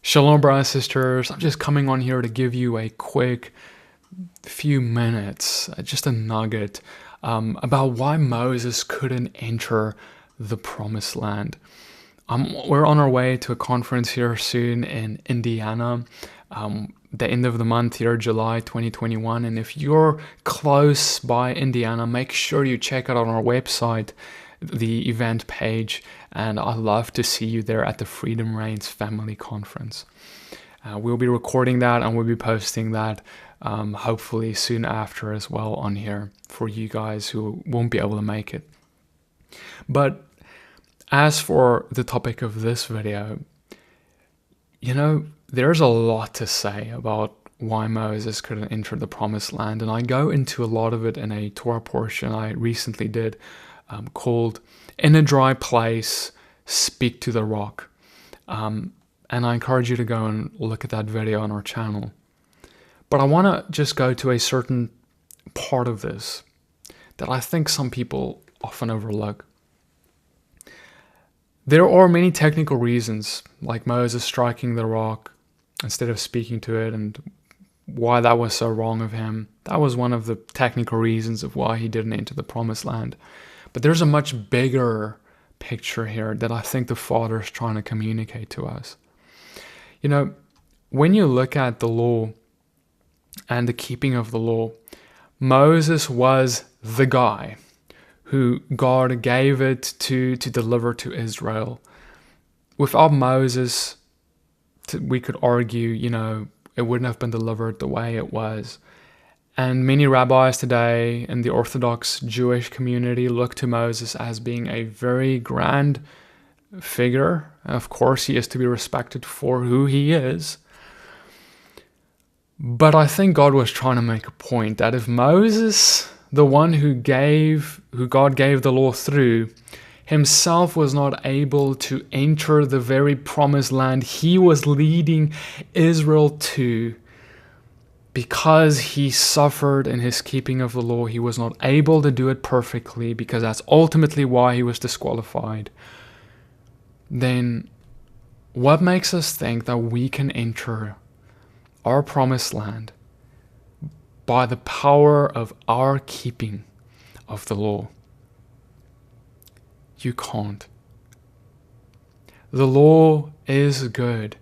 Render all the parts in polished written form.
Shalom, brothers and sisters. I'm just coming on here to give you a quick few minutes, just a nugget about why Moses couldn't enter the promised land. We're on our way to a conference here soon in Indiana, the end of the month here, July 2021. And if you're close by Indiana, make sure you check out on our website the event page, and I'd love to see you there at the Freedom Reigns Family Conference. We'll be recording that and we'll be posting that hopefully soon after as well on here for you guys who won't be able to make it. But as for the topic of this video, there's a lot to say about why Moses couldn't enter the promised land, and I go into a lot of it in a Torah portion I recently did called In a Dry Place, Speak to the Rock. And I encourage you to go and look at that video on our channel. But I want to just go to a certain part of this that I think some people often overlook. There are many technical reasons, like Moses striking the rock instead of speaking to it, and why that was so wrong of him. That was one of the technical reasons of why he didn't enter the promised land. But there's a much bigger picture here that I think the Father is trying to communicate to us. When you look at the law and the keeping of the law, Moses was the guy who God gave it to deliver to Israel. Without Moses, we could argue, it wouldn't have been delivered the way it was. And many rabbis today in the Orthodox Jewish community look to Moses as being a very grand figure. Of course, he is to be respected for who he is. But I think God was trying to make a point that if Moses, the one who God gave the law through, himself was not able to enter the very promised land he was leading Israel to, because he suffered in his keeping of the law, he was not able to do it perfectly, because that's ultimately why he was disqualified. Then what makes us think that we can enter our promised land by the power of our keeping of the law? You can't. The law is good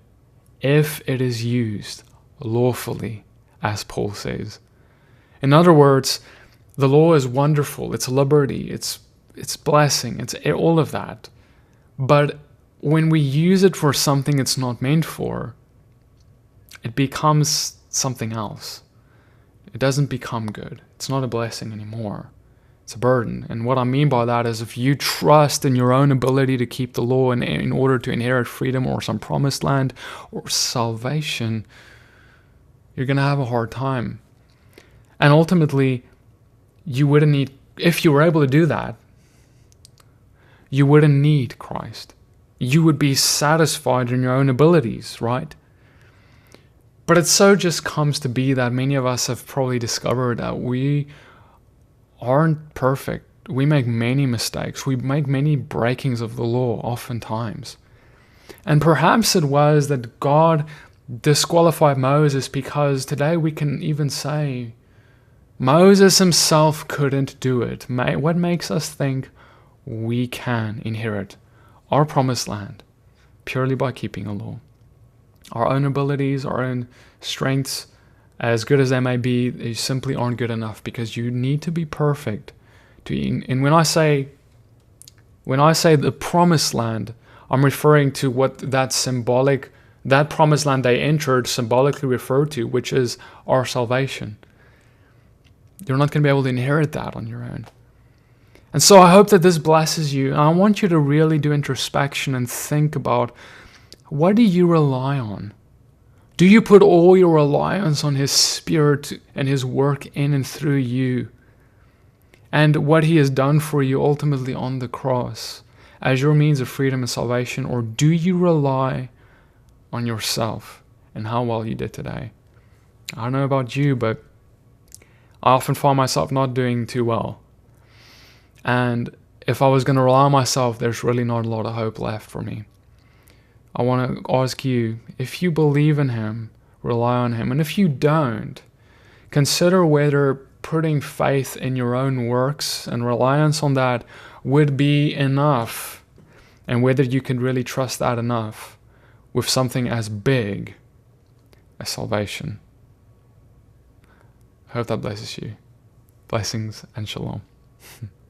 if it is used lawfully, as Paul says. In other words, the law is wonderful, it's liberty, it's blessing, it's all of that. But when we use it for something it's not meant for, it becomes something else. It doesn't become good. It's not a blessing anymore. It's a burden. And what I mean by that is if you trust in your own ability to keep the law in order to inherit freedom or some promised land or salvation, you're going to have a hard time. And ultimately, you wouldn't need, if you were able to do that, you wouldn't need Christ. You would be satisfied in your own abilities, right? But it so just comes to be that many of us have probably discovered that we aren't perfect. We make many mistakes. We make many breakings of the law oftentimes. And perhaps it was that God disqualified Moses because today we can even say Moses himself couldn't do it. What makes us think we can inherit our promised land purely by keeping the law? Our own abilities, our own strengths, as good as they may be, they simply aren't good enough, because you need to be perfect. And when I say the promised land, I'm referring to what that promised land they entered symbolically referred to, which is our salvation. You're not going to be able to inherit that on your own. And so I hope that this blesses you. And I want you to really do introspection and think about, what do you rely on? Do you put all your reliance on His Spirit and His work in and through you, and what He has done for you ultimately on the cross as your means of freedom and salvation? Or do you rely on yourself and how well you did today? I don't know about you, but I often find myself not doing too well. And if I was going to rely on myself, there's really not a lot of hope left for me. I want to ask you, if you believe in him, rely on him. And if you don't, consider whether putting faith in your own works and reliance on that would be enough, and whether you can really trust that enough with something as big as salvation. I hope that blesses you. Blessings and shalom.